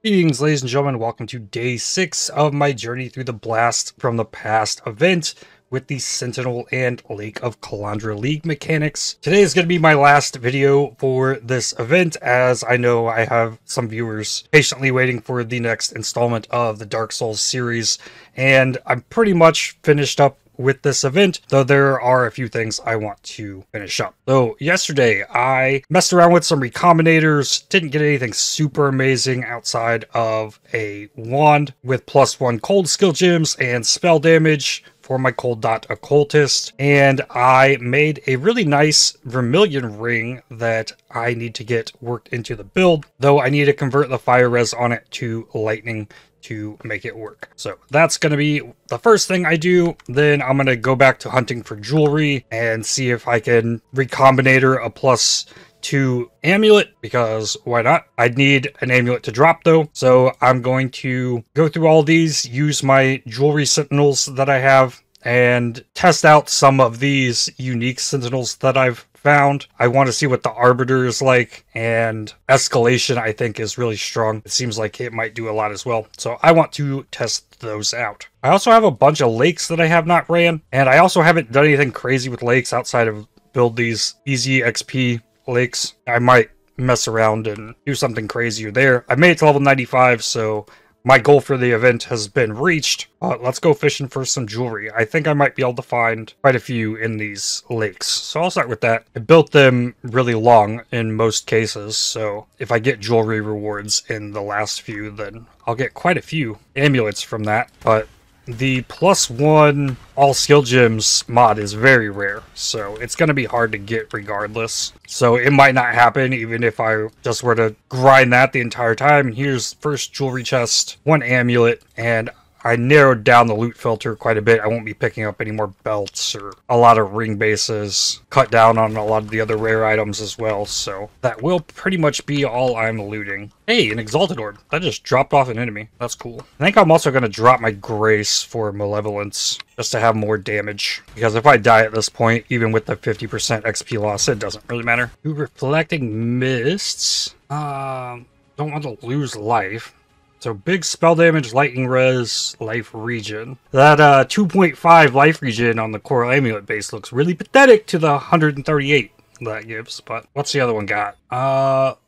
Greetings, ladies and gentlemen. Welcome to day 6 of my journey through the Blast from the Past event with the Sentinel and Lake of Calandra League mechanics. Today is going to be my last video for this event, as I know I have some viewers patiently waiting for the next installment of the Dark Souls series, and I'm pretty much finished up with this event, though there are a few things I want to finish up. So yesterday I messed around with some recombinators, didn't get anything super amazing outside of a wand with +1 cold skill gems and spell damage for my cold dot occultist, and I made a really nice vermilion ring that I need to get worked into the build, though I need to convert the fire res on it to lightning to make it work. So that's going to be the first thing I do. Then I'm going to go back to hunting for jewelry and see if I can recombinator a +2 amulet, because why not? I'd need an amulet to drop though. So I'm going to go through all these, use my jewelry sentinels that I have, and test out some of these unique sentinels that I've found. I want to see what the Arbiter is like, and Escalation I think is really strong. It seems like it might do a lot as well, so I want to test those out. I also have a bunch of lakes that I have not ran, and I also haven't done anything crazy with lakes outside of build these easy XP lakes. I might mess around and do something crazier there. I made it to level 95, so my goal for the event has been reached. Let's go fishing for some jewelry. I think I might be able to find quite a few in these lakes, so I'll start with that. I built them really long in most cases, so if I get jewelry rewards in the last few, then I'll get quite a few amulets from that. But the +1 all skill gems mod is very rare, so it's going to be hard to get regardless. So it might not happen even if I just were to grind that the entire time. Here's first jewelry chest, 1 amulet, and I narrowed down the loot filter quite a bit. I won't be picking up any more belts or a lot of ring bases, cut down on a lot of the other rare items as well, so that will pretty much be all I'm looting. Hey, an Exalted Orb. That just dropped off an enemy. That's cool. I think I'm also going to drop my Grace for Malevolence, just to have more damage, because if I die at this point, even with the 50% XP loss, it doesn't really matter. Two Reflecting Mists. Don't want to lose life. So big spell damage, lightning res, life regen. That 2.5 life regen on the Coral Amulet base looks really pathetic to the 138 that gives. But what's the other one got?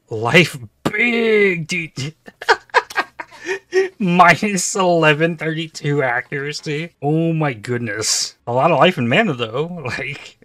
Life big minus 1132 accuracy. Oh my goodness. A lot of life and mana though. Like,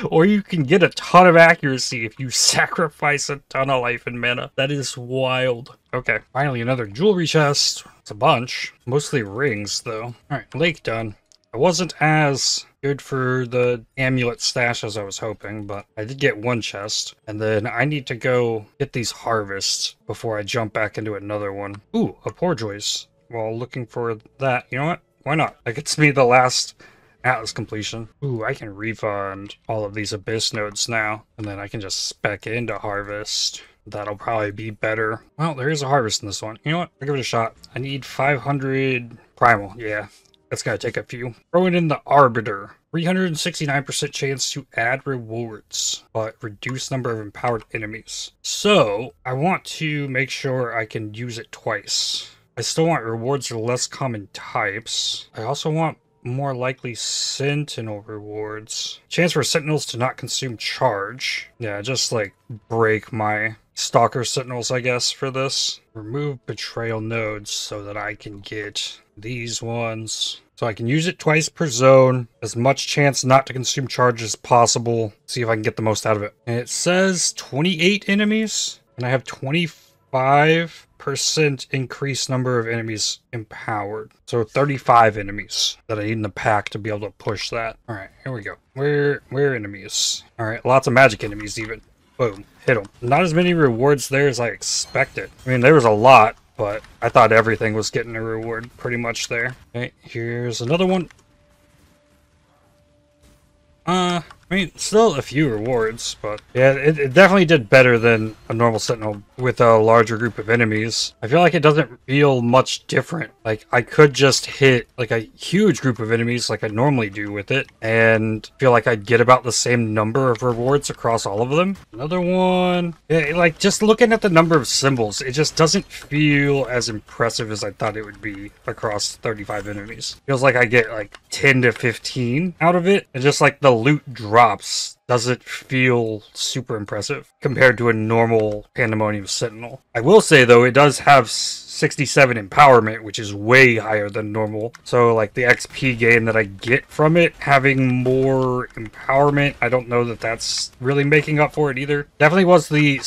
or you can get a ton of accuracy if you sacrifice a ton of life and mana. That is wild. Okay, finally another jewelry chest. It's a bunch. Mostly rings, though. Alright, lake done. I wasn't as good for the amulet stash as I was hoping, but I did get 1 chest. And then I need to go get these harvests before I jump back into another one. Ooh, a Poorjoys. While looking for that, you know what? Why not? That gets me the last Atlas completion. Ooh, I can refund all of these Abyss nodes now, and then I can just spec into harvest. That'll probably be better. Well, there is a harvest in this one. You know what? I'll give it a shot. I need 500 primal. Yeah, that's gonna take a few. Throwing in the Arbiter. 369% chance to add rewards, but reduce number of empowered enemies. So, I want to make sure I can use it twice. I still want rewards for less common types. I also want more likely sentinel rewards. Chance for sentinels to not consume charge. Yeah, just like break my stalker sentinels, I guess, for this. Remove betrayal nodes so that I can get these ones. So I can use it twice per zone. As much chance not to consume charge as possible. See if I can get the most out of it. And it says 28 enemies, and I have 25% increased number of enemies empowered. So 35 enemies that I need in the pack to be able to push that. Alright, here we go. Where enemies? Alright, lots of magic enemies even. Boom, hit them. Not as many rewards there as I expected. I mean, there was a lot, but I thought everything was getting a reward pretty much there. Okay, here's another one. I mean, still a few rewards, but yeah, it definitely did better than a normal Sentinel with a larger group of enemies. I feel like it doesn't feel much different. Like, I could just hit like a huge group of enemies like I normally do with it, and feel like I'd get about the same number of rewards across all of them. Another one. Yeah, like, just looking at the number of symbols, it just doesn't feel as impressive as I thought it would be across 35 enemies. Feels like I get like 10 to 15 out of it, and just like the loot drops doesn't feel super impressive compared to a normal Pandemonium Sentinel. I will say though, it does have 67 empowerment, which is way higher than normal. So like the XP gain that I get from it having more empowerment, I don't know that that's really making up for it either. Definitely was the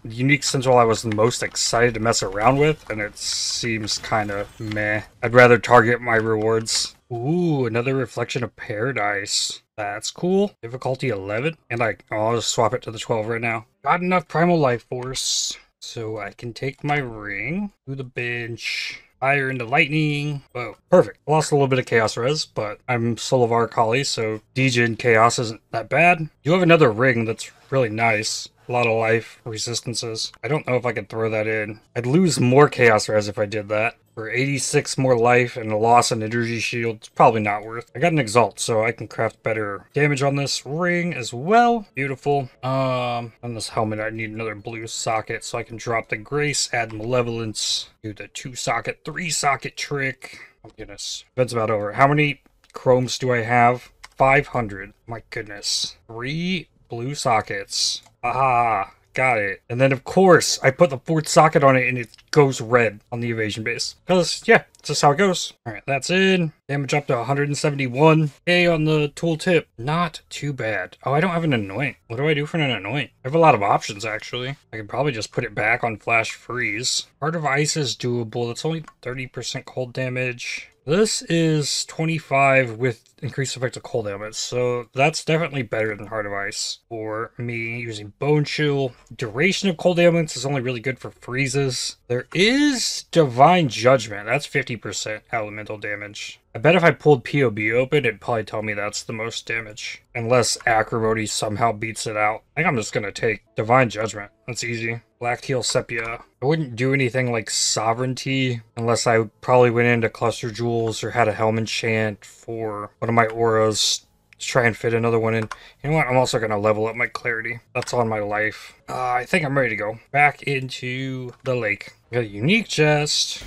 unique Sentinel I was the most excited to mess around with, and it seems kind of meh. I'd rather target my rewards. Ooh, another Reflection of Paradise. That's cool. Difficulty 11. And I'll just swap it to the 12 right now. Got enough Primal Life Force, so I can take my ring to the bench. Fire into lightning. Whoa, perfect. Lost a little bit of chaos res, but I'm Solovar Kali, so Degen chaos isn't that bad. You have another ring that's really nice. A lot of life resistances. I don't know if I could throw that in. I'd lose more chaos res if I did that. For 86 more life and a loss in energy shield, it's probably not worth. I got an exalt, so I can craft better damage on this ring as well. Beautiful. On this helmet, I need another blue socket, so I can drop the grace, add malevolence, do the 2-socket, 3-socket trick. Oh goodness, event's about over. How many chromes do I have? 500. My goodness. 3 blue sockets. Aha. Got it. And then, of course, I put the 4th socket on it and it goes red on the evasion base. Because, yeah, that's just how it goes. Alright, that's in. Damage up to 171. A on the tooltip. Not too bad. Oh, I don't have an anoint. What do I do for an anoint? I have a lot of options, actually. I can probably just put it back on flash freeze. Heart of Ice is doable. That's only 30% cold damage. This is 25 with increased effect of cold elements, so that's definitely better than Heart of Ice for me using Bone Chill. Duration of cold elements is only really good for freezes. There is Divine Judgment. That's 50% elemental damage. I bet if I pulled POB open, it'd probably tell me that's the most damage. Unless Acrimony somehow beats it out. I think I'm just going to take Divine Judgment. That's easy. Black Teal Sepia. I wouldn't do anything like Sovereignty unless I probably went into Cluster Jewels or had a Helm Enchant for one of my auras to try and fit another one in. You know what? I'm also going to level up my Clarity. That's on my life. I think I'm ready to go. Back into the lake. Got a unique chest.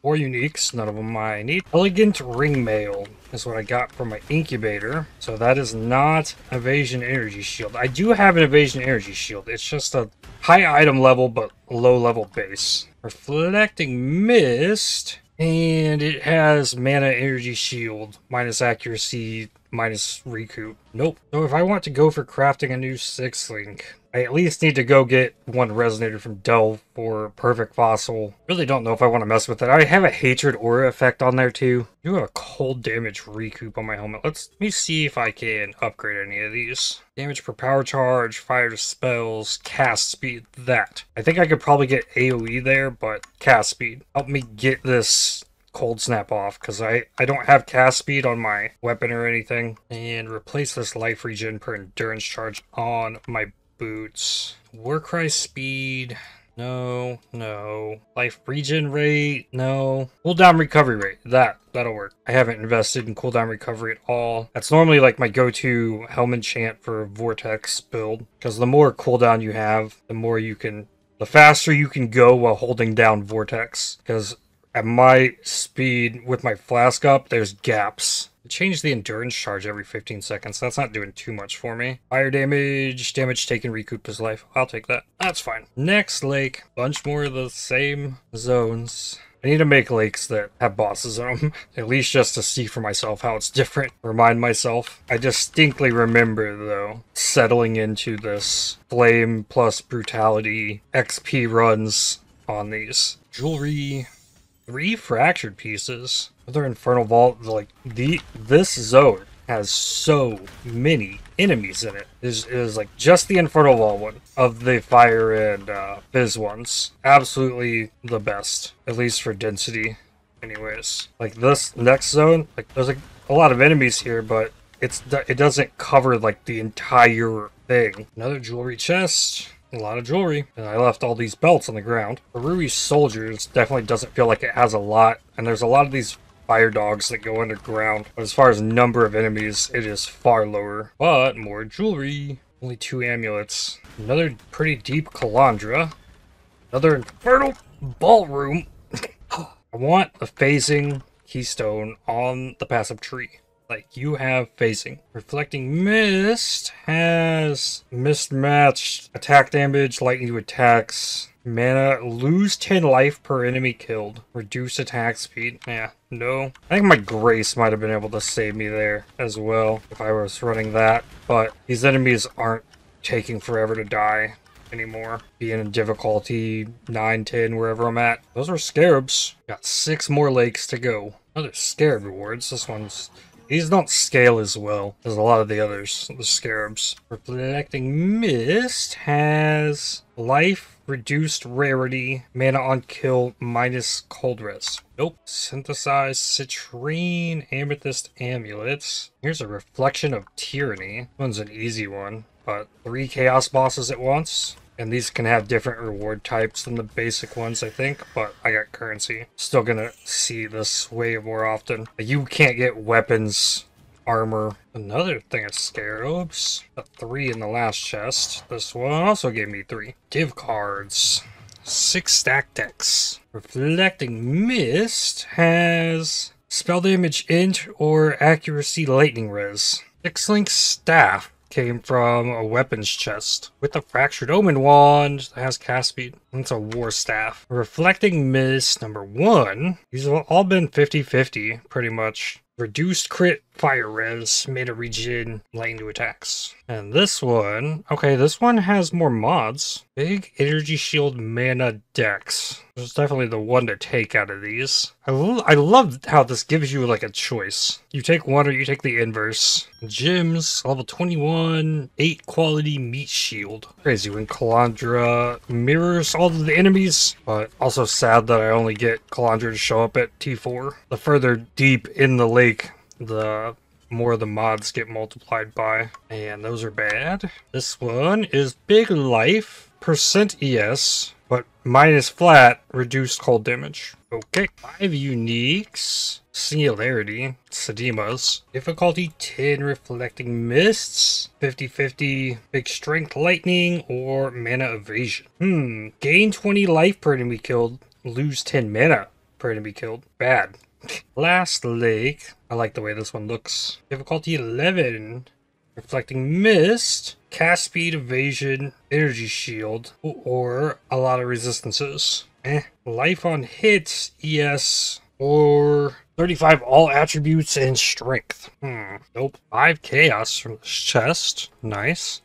4 uniques, none of them I need. Elegant Ring Mail is what I got from my incubator. So that is not Evasion Energy Shield. I do have an Evasion Energy Shield. It's just a high item level, but low level base. Reflecting Mist. And it has Mana Energy Shield, minus accuracy, minus recoup. Nope. So if I want to go for crafting a new 6-link, I at least need to go get one Resonator from Delve for Perfect Fossil. Really don't know if I want to mess with it. I have a Hatred Aura effect on there too. I do have a cold damage recoup on my helmet. Let me see if I can upgrade any of these. Damage per power charge, fire spells, cast speed, that. I think I could probably get AoE there, but cast speed. Help me get this cold snap off, because I don't have cast speed on my weapon or anything. And replace this life regen per endurance charge on my boots. Warcry speed. No, no. Life regen rate. No. Cooldown recovery rate. That'll work. I haven't invested in cooldown recovery at all. That's normally like my go-to Helm Enchant for Vortex build. Because the more cooldown you have, the faster you can go while holding down Vortex. Because at my speed with my flask up, there's gaps. Change the endurance charge every 15 seconds. That's not doing too much for me. Fire damage, damage taken, recoup his life. I'll take that. That's fine. Next lake, bunch more of the same zones. I need to make lakes that have bosses in them, at least just to see for myself how it's different. Remind myself. I distinctly remember, though, settling into this flame plus brutality XP runs on these. Jewelry, 3 fractured pieces. Another Infernal Vault. Like, this zone has so many enemies in it. It is like just the Infernal Vault one of the fire and fizz ones. Absolutely the best, at least for density anyways. Like this next zone, like there's like a lot of enemies here, but it doesn't cover like the entire thing. Another jewelry chest. A lot of jewelry. And I left all these belts on the ground. The Rui Soldiers definitely doesn't feel like it has a lot. And there's a lot of these fire dogs that go underground. But as far as number of enemies, it is far lower. But more jewelry. Only 2 amulets. Another pretty deep Calandra. Another infernal ballroom. I want a phasing keystone on the passive tree. Like you have phasing. Reflecting Mist has mismatched attack damage, lightning to attacks, mana, lose 10 life per enemy killed, reduce attack speed. Yeah, no. I think my Grace might have been able to save me there as well if I was running that, but these enemies aren't taking forever to die anymore. Being in difficulty 9, 10, wherever I'm at. Those are scarabs. Got 6 more lakes to go. Other scarab rewards. These don't scale as well as a lot of the others, the scarabs. Reflecting Mist has life, reduced rarity, mana on kill, minus cold res. Nope. Synthesize citrine, amethyst amulets. Here's a reflection of tyranny. This one's an easy one, but 3 chaos bosses at once. And these can have different reward types than the basic ones, I think, but I got currency. Still gonna see this way more often. You can't get weapons, armor. Another thing of scarabs. Got 3 in the last chest. This one also gave me 3. Div cards. 6 stack decks. Reflecting Mist has spell damage int or accuracy lightning res. 6-link staff came from a weapons chest with a fractured omen wand that has cast speed. It's a war staff. Reflecting Mist number 1. These have all been 50-50 pretty much. Reduced crit fire res, mana regen, lightning to attacks. And this one, okay, this one has more mods. Big energy shield mana dex. This is definitely the one to take out of these. I love how this gives you like a choice. You take one or you take the inverse. Gems, level 21, 8 quality meat shield. Crazy when Calandra mirrors all of the enemies, but also sad that I only get Calandra to show up at T4. The further deep in the lake, the more the mods get multiplied by, and those are bad. This one is big life, percent ES, but minus flat, reduced cold damage. Okay, 5 uniques, singularity, Sedimas, difficulty 10, reflecting mists, 50-50, big strength lightning, or mana evasion. Gain 20 life per enemy killed, lose 10 mana per enemy killed. Bad. Last lake. I like the way this one looks. Difficulty 11. Reflecting Mist. Cast speed, evasion, energy shield, or a lot of resistances. Life on hits, ES, or 35 all attributes and strength. Nope. 5 chaos from this chest. Nice.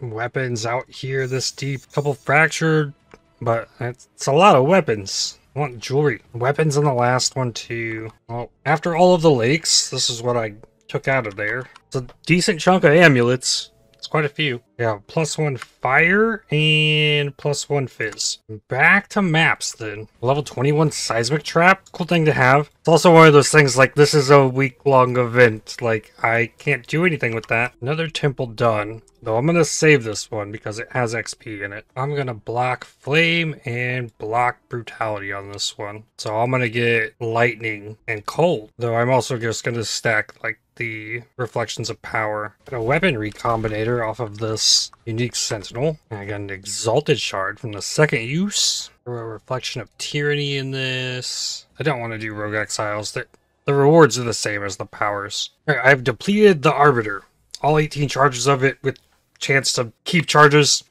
Weapons out here this deep. Couple fractured, but it's a lot of weapons. I want jewelry. Weapons in the last one too. Well, after all of the lakes, this is what I took out of there. It's a decent chunk of amulets. It's quite a few. Yeah, +1 fire and +1 fizz. Back to maps then. Level 21 seismic trap. Cool thing to have. It's also one of those things like this is a week-long event. Like I can't do anything with that. Another temple done. Though I'm gonna save this one because it has XP in it. I'm gonna block flame and block brutality on this one. So I'm gonna get lightning and cold. Though I'm also just gonna stack like the reflections of power. And a weapon recombinator off of this unique sentinel. And I got an exalted shard from the second use. A reflection of tyranny in this. I don't want to do rogue exiles. The rewards are the same as the powers. Alright, I've depleted the arbiter. All 18 charges of it with chance to keep charges.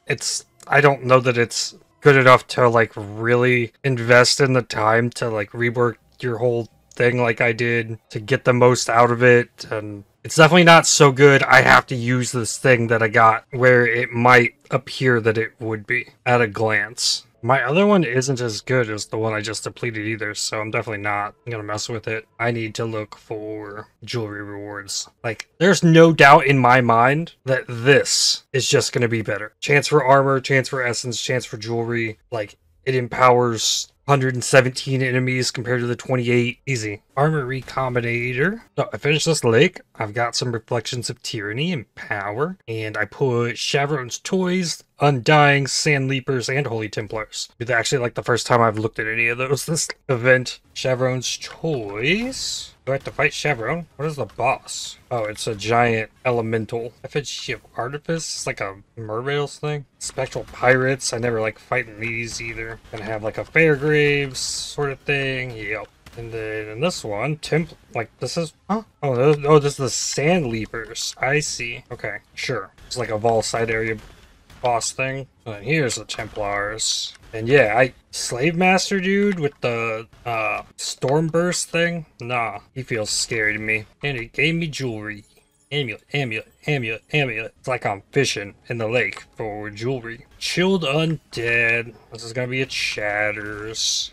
I don't know that it's good enough to like really invest in the time to like rework your whole thing like I did to get the most out of it, and it's definitely not so good. I have to use this thing that I got where it might appear that it would be at a glance. My other one isn't as good as the one I just depleted either, so I'm definitely not gonna mess with it. I need to look for jewelry rewards. Like, there's no doubt in my mind that this is just gonna be better. Chance for armor, chance for essence, chance for jewelry. Like, it empowers 117 enemies compared to the 28. Easy. Armor Recombinator. So I finished this lake. I've got some Reflections of Tyranny and Power. And I put Chevron's Toys, Undying, Sand Leapers, and Holy Templars. It's actually like the first time I've looked at any of those this event. Chevron's Toys. Do I have to fight Chevron? What is the boss? Oh, it's a giant elemental. Effigy of Artifice. It's like a mermaid's thing. Spectral Pirates. I never like fighting these either. Gonna have like a Fairgraves sort of thing. Yep. And then in this one, like this is, huh? Oh, this is the Sand Leapers. I see. Okay, sure. It's like a Vol side area boss thing. And then here's the Templars. And yeah, Slave Master dude with the Stormburst thing. Nah, he feels scary to me. And he gave me jewelry. Amulet, amulet, amulet, amulet. It's like I'm fishing in the lake for jewelry. Chilled Undead. This is gonna be a Chatters.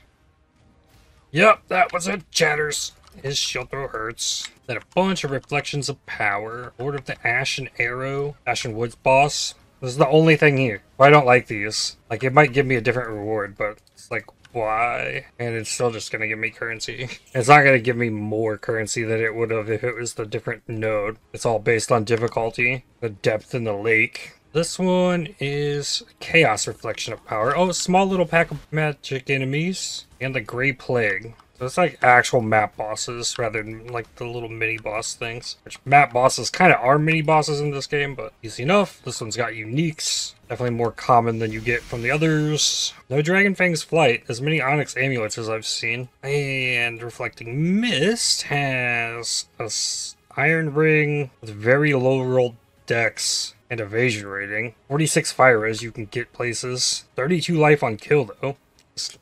Yep, that was a Chatters. His shield throw hurts. Then a bunch of Reflections of Power. Order of the Ashen Arrow. Ashen Woods boss. This is the only thing here. I don't like these. Like, it might give me a different reward, but it's like, why? And it's still just gonna give me currency. It's not gonna give me more currency than it would have if it was the different node. It's all based on difficulty, the depth in the lake. This one is Chaos Reflection of Power. Oh, a small little pack of magic enemies. And the Grey Plague. So it's like actual map bosses rather than like the little mini boss things. Which map bosses kind of are mini bosses in this game, but easy enough. This one's got uniques. Definitely more common than you get from the others. No Dragonfang's Flight. As many Onyx Amulets as I've seen. And Reflecting Mist has a Iron Ring with very low rolled dex and evasion rating. 46 fire res you can get places. 32 life on kill though.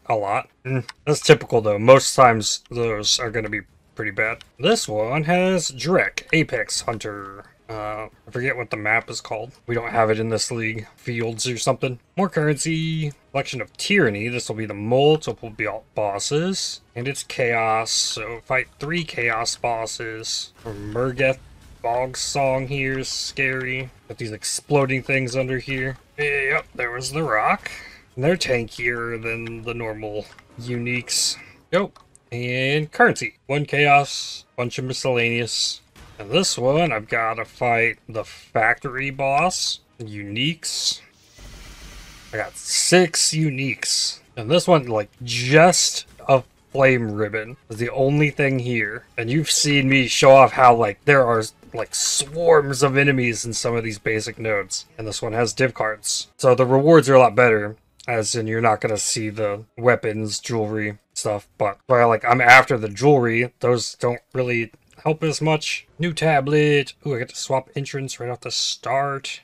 A lot. That's typical though. Most times those are going to be pretty bad. This one has Drek, Apex Hunter. I forget what the map is called. We don't have it in this league. Fields or something. More currency. Collection of Tyranny. This will be the multiple bosses. And it's Chaos. So fight 3 Chaos bosses. Murgeth Bog Song here is scary. Got these exploding things under here. Yep, there was the rock. And they're tankier than the normal uniques. Go. And currency. 1 chaos, bunch of miscellaneous. And this one, I've got to fight the factory boss. Uniques. I got 6 uniques. And this one, like, just a flame ribbon is the only thing here. And you've seen me show off how, like, there are, like, swarms of enemies in some of these basic nodes. And this one has div cards. So the rewards are a lot better. As in, you're not going to see the weapons, jewelry, stuff. But while, like, I'm after the jewelry, those don't really help as much. New tablet. Ooh, I get to swap entrance right off the start.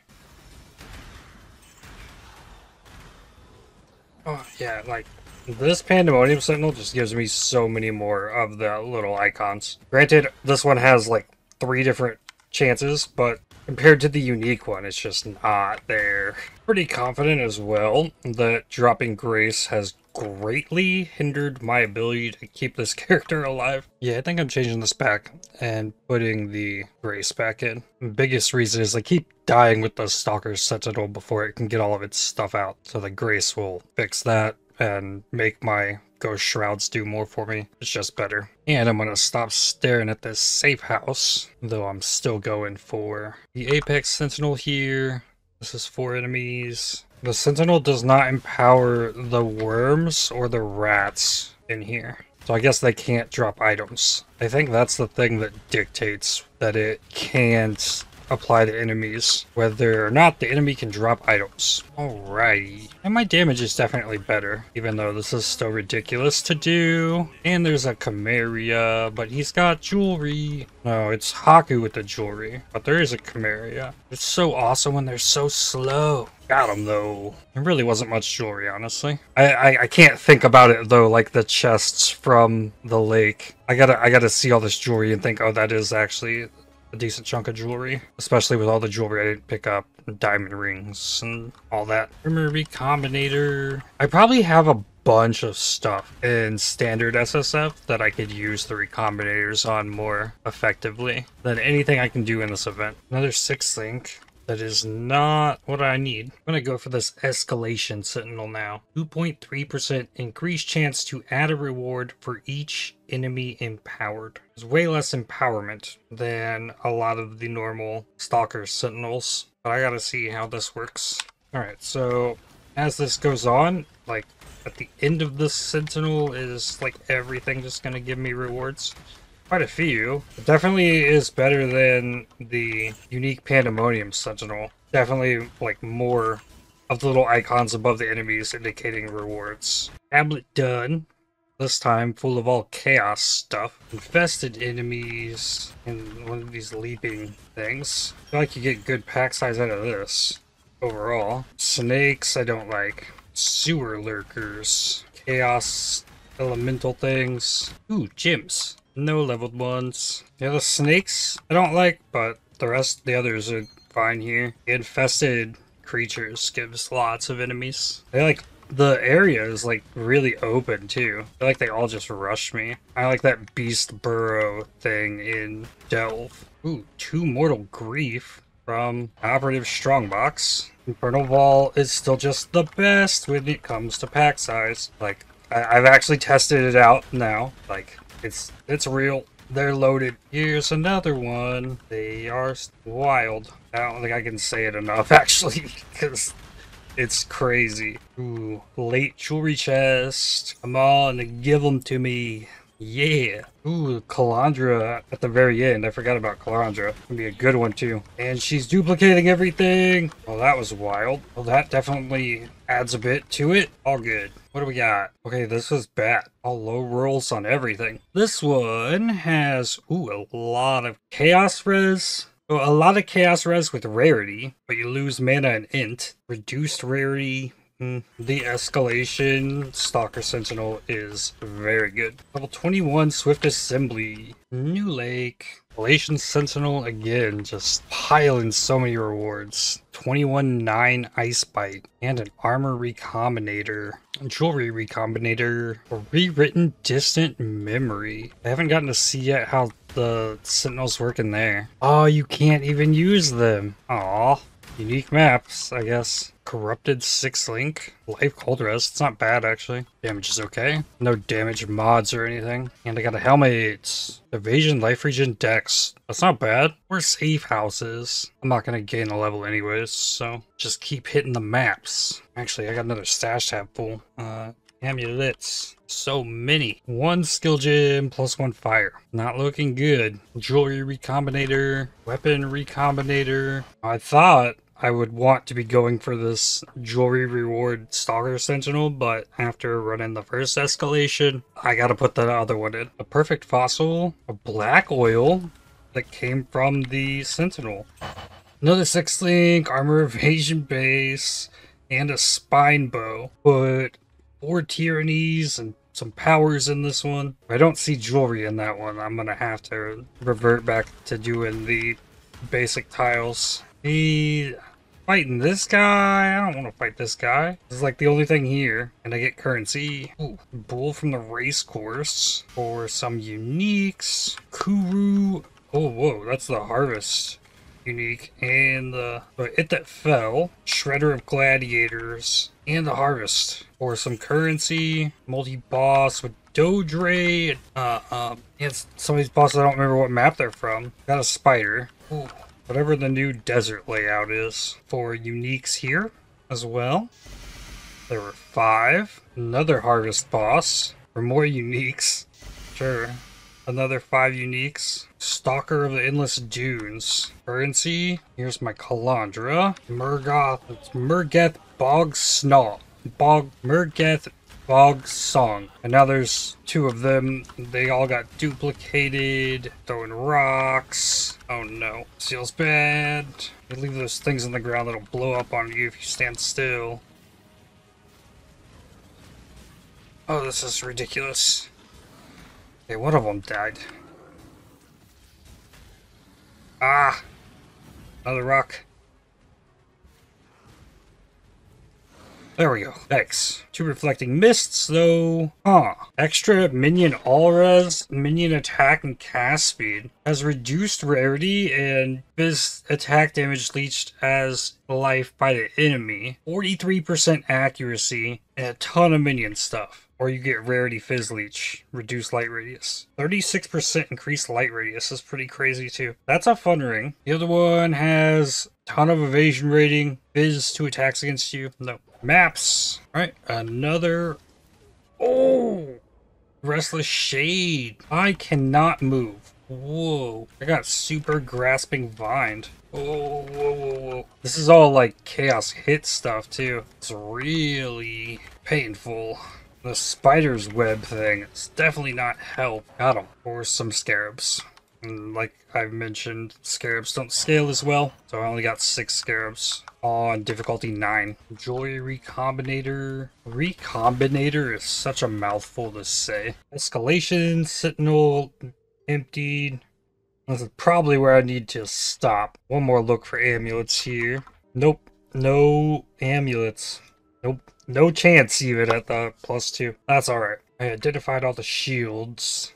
Oh, yeah, like, this Pandemonium Sentinel just gives me so many more of the little icons. Granted, this one has, like, 3 different chances, but compared to the unique one, it's just not there. Pretty confident as well that dropping Grace has greatly hindered my ability to keep this character alive. Yeah, I think I'm changing this back and putting the Grace back in. The biggest reason is I keep dying with the Stalker's Sentinel before it can get all of its stuff out. So the Grace will fix that and make my Ghost Shrouds do more for me. It's just better. And I'm gonna stop staring at this safe house, though I'm still going for the Apex Sentinel here. This is 4 enemies. The Sentinel does not empower the worms or the rats in here. So I guess they can't drop items. I think that's the thing that dictates that it can't apply to enemies, whether or not the enemy can drop items. Alrighty. And my damage is definitely better, even though this is still ridiculous to do. And there's a Chimeria, but he's got jewelry. No, it's Haku with the jewelry, but there is a Chimeria. It's so awesome when they're so slow. Got him though. There really wasn't much jewelry, honestly. I can't think about it though, like the chests from the lake. I gotta see all this jewelry and think, oh, that is actually a decent chunk of jewelry, especially with all the jewelry I didn't pick up, diamond rings and all that. Armor Recombinator. I probably have a bunch of stuff in standard SSF that I could use the recombinators on more effectively than anything I can do in this event. Another 6 link. That is not what I need. I'm gonna go for this Escalation Sentinel now. 2.3% increased chance to add a reward for each enemy empowered. There's way less empowerment than a lot of the normal Stalker Sentinels, but I gotta see how this works. Alright, so as this goes on, like at the end of this Sentinel is like everything just gonna give me rewards. Quite a few. It definitely is better than the unique Pandemonium Sentinel. Definitely like more of the little icons above the enemies indicating rewards. Tablet done. This time full of all chaos stuff. Infested enemies and one of these leaping things. I feel like you get good pack size out of this overall. Snakes I don't like. Sewer lurkers. Chaos elemental things. Ooh, gyms. No leveled ones. The other snakes I don't like, but the others are fine here. Infested creatures gives lots of enemies. They like the area is like really open too. I feel like they all just rush me. I like that beast burrow thing in Delve. Ooh, 2 mortal grief from Operative Strongbox. Infernal Wall is still just the best when it comes to pack size. Like I've actually tested it out now. Like it's real. They're loaded. Here's another one. They are wild. I don't think I can say it enough actually, because it's crazy. Ooh, late jewelry chest. Come on and give them to me. Yeah. Ooh, Calandra at the very end. I forgot about Calandra. Gonna be a good one too. And she's duplicating everything. Oh, that was wild. Well, that definitely adds a bit to it. All good. What do we got? Okay, this was bad. All low rolls on everything. This one has, ooh, a lot of chaos res. Well, a lot of chaos res with rarity, but you lose mana and int. Reduced rarity. The Escalation Stalker Sentinel is very good. Level 21 Swift Assembly. New Lake. Escalation Sentinel again, just piling so many rewards. 21-9 Ice Bite. And an Armor Recombinator. Jewelry Recombinator. A Rewritten Distant Memory. I haven't gotten to see yet how the Sentinels work in there. Oh, you can't even use them. Aw. Unique maps, I guess. Corrupted 6 link. Life cold rest. It's not bad actually. Damage is okay. No damage mods or anything. And I got a helmet. Evasion, life regen, dex. That's not bad. We're safe houses. I'm not gonna gain a level anyways, so just keep hitting the maps. Actually, I got another stash tab full. Amulets. So many. 1 skill gem plus 1 fire. Not looking good. Jewelry recombinator. Weapon recombinator. I thought I would want to be going for this jewelry reward Stalker Sentinel, but after running the first escalation, I gotta put the other one in. A perfect fossil. A black oil that came from the Sentinel. Another 6 link. Armor evasion base. And a spine bow. Put 4 tyrannies and some powers in this one. If I don't see jewelry in that one, I'm gonna have to revert back to doing the basic tiles. Fighting this guy? I don't want to fight this guy. This is like the only thing here. And I get currency. Ooh, bull from the race course. For some uniques. Kuru. Oh, whoa, that's the harvest unique. And the It That Fell. Shredder of Gladiators. And the harvest. For some currency. Multi-boss with Dodre. And some of these bosses I don't remember what map they're from. Got a spider. Ooh. Whatever the new desert layout is. For uniques here as well. There were 5. Another harvest boss. For more uniques. Sure. Another 5 uniques. Stalker of the Endless Dunes. Currency. Here's my Calandra. It's Murgeth Bog Snaw. Murgeth Bog Song. And now there's 2 of them. They all got duplicated. Throwing rocks. Oh no. Seal's bad. You leave those things on the ground that'll blow up on you if you stand still. Oh, this is ridiculous. Okay, one of them died. Ah! Another rock. There we go. Thanks. 2 reflecting mists, though. Huh. Extra minion all-res, minion attack, and cast speed. Has reduced rarity and fizz attack damage leached as life by the enemy. 43% accuracy, and a ton of minion stuff. Or you get rarity fizz leech, reduced light radius. 36% increased light radius is pretty crazy too. That's a fun ring. The other one has a ton of evasion rating, fizz to attacks against you. No. Maps. Alright, another. Oh! Restless Shade. I cannot move. Whoa. I got super grasping vine. Whoa, whoa, whoa, whoa. This is all like chaos hit stuff too. It's really painful. The spider's web thing is definitely not help. Got him. Or some scarabs. And like I've mentioned, scarabs don't scale as well. So I only got 6 scarabs on difficulty 9. Joy Recombinator. Recombinator is such a mouthful to say. Escalation, Sentinel, emptied. This is probably where I need to stop. One more look for amulets here. Nope. No amulets. Nope. No chance even at the +2. That's alright. I identified all the shields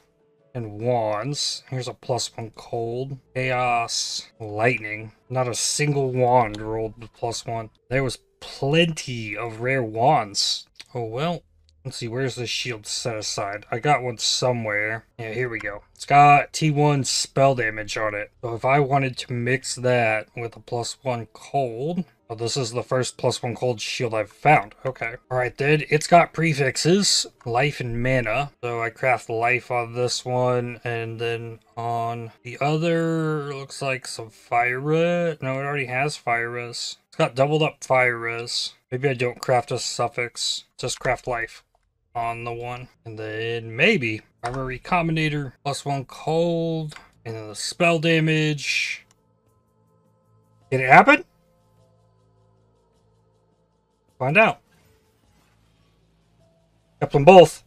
and wands. Here's a +1 cold. Chaos. Lightning. Not a single wand rolled with +1. There was plenty of rare wands. Oh well. Let's see, where's the shield set aside? I got one somewhere. Yeah, here we go. It's got T1 spell damage on it. So if I wanted to mix that with a +1 cold... Oh, this is the first +1 cold shield I've found. Okay. Alright then, it's got prefixes. Life and mana. So I craft life on this one, and then on the other, looks like some fire res. No, it already has fire res. It's got doubled up fire res. Maybe I don't craft a suffix. Just craft life on the one. And then maybe Armor Recombinator, +1 cold, and then the spell damage. Did it happen? Find out. Kept them both.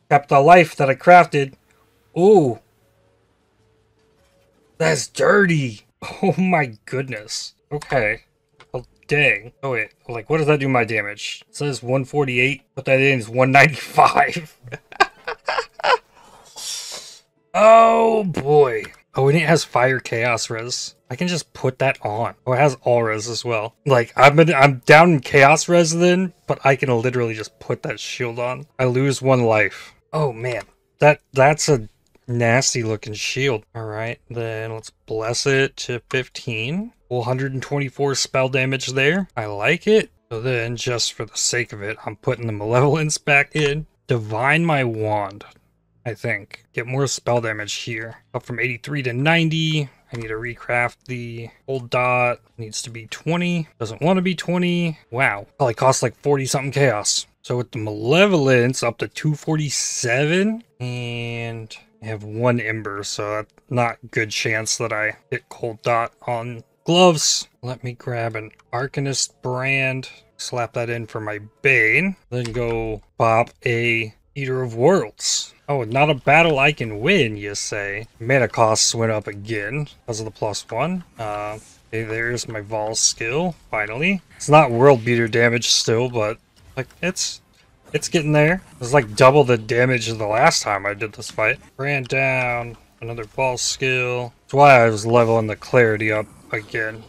Kept the life that I crafted. Ooh. That's dirty. Oh my goodness. Okay. Well, dang. Oh wait. Like, what does that do my damage? It says 148. Put that in, it's 195. Oh boy. Oh, and it has fire chaos res. I can just put that on. Oh, it has all res as well. Like, I'm down in chaos res then, but I can literally just put that shield on. I lose 1 life. Oh man, that's a nasty looking shield. All right, then let's bless it to 15. 124 spell damage there. I like it. So then, just for the sake of it, I'm putting the malevolence back in. Divine my wand. I think. Get more spell damage here. Up from 83 to 90. I need to recraft the old dot. Needs to be 20. Doesn't want to be 20. Wow. Probably costs like 40 something chaos. So with the malevolence up to 247. And I have 1 ember. So that's not good chance that I hit cold dot on gloves. Let me grab an Arcanist brand. Slap that in for my Bane. Then go pop a Eater of Worlds. Oh, not a battle I can win, you say. Mana costs went up again because of the +1. Okay, there's my Vol skill, finally. It's not world beater damage still, but like it's getting there. It's like double the damage of the last time I did this fight. Ran down, another Vol skill. That's why I was leveling the clarity up again.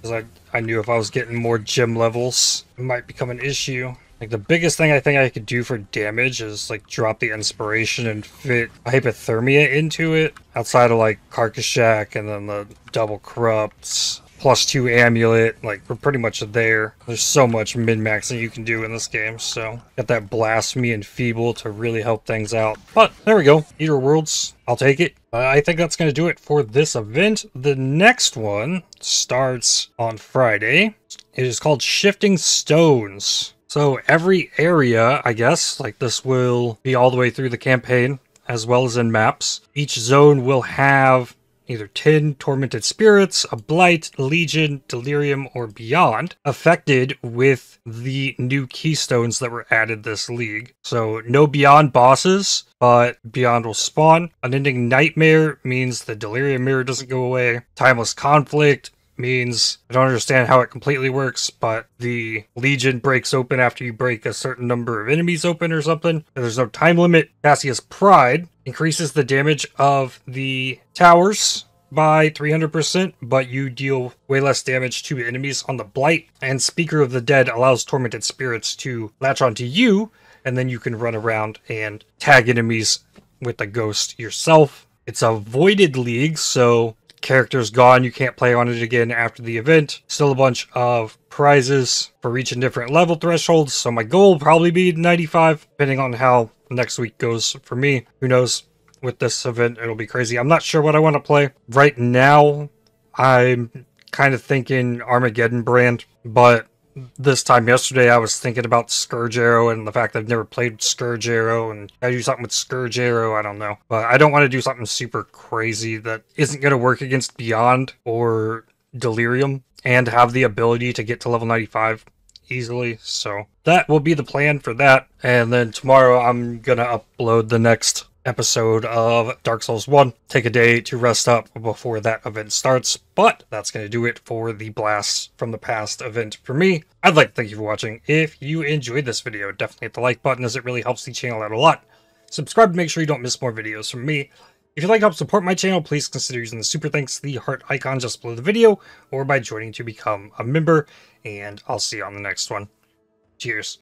Because I knew if I was getting more gem levels, it might become an issue. Like, the biggest thing I think I could do for damage is, like, drop the inspiration and fit hypothermia into it. Outside of, like, Carcass Shack and then the double corrupts, +2 amulet, like, we're pretty much there. There's so much min-maxing you can do in this game, so got that blasphemy and feeble to really help things out. But, there we go. Eater Worlds, I'll take it. I think that's going to do it for this event. The next one starts on Friday. It is called Shifting Stones. So every area, I guess, like this will be all the way through the campaign, as well as in maps. Each zone will have either 10 tormented spirits, a blight, legion, delirium, or beyond, affected with the new keystones that were added this league. So no beyond bosses, but beyond will spawn. Unending nightmare means the delirium mirror doesn't go away. Timeless conflict means I don't understand how it completely works, but the Legion breaks open after you break a certain number of enemies open or something. There's no time limit. Cassius Pride increases the damage of the towers by 300%, but you deal way less damage to enemies on the Blight. And Speaker of the Dead allows tormented spirits to latch onto you, and then you can run around and tag enemies with the ghost yourself. It's a voided league, so character's gone, you can't play on it again after the event. Still a bunch of prizes for reaching different level thresholds, so my goal will probably be 95, depending on how next week goes for me. Who knows? With this event, it'll be crazy. I'm not sure what I want to play. Right now, I'm kind of thinking Armageddon brand, but this time yesterday I was thinking about Scourge Arrow and the fact that I've never played Scourge Arrow, and I do something with Scourge Arrow, I don't know. But I don't want to do something super crazy that isn't going to work against Beyond or Delirium and have the ability to get to level 95 easily. So that will be the plan for that. And then tomorrow I'm going to upload the next episode of Dark Souls 1. Take a day to rest up before that event starts, but that's going to do it for the Blast from the Past event for me. I'd like to thank you for watching. If you enjoyed this video, definitely hit the like button as it really helps the channel out a lot. Subscribe to make sure you don't miss more videos from me. If you'd like to help support my channel, please consider using the super thanks, the heart icon just below the video, or by joining to become a member, and I'll see you on the next one. Cheers.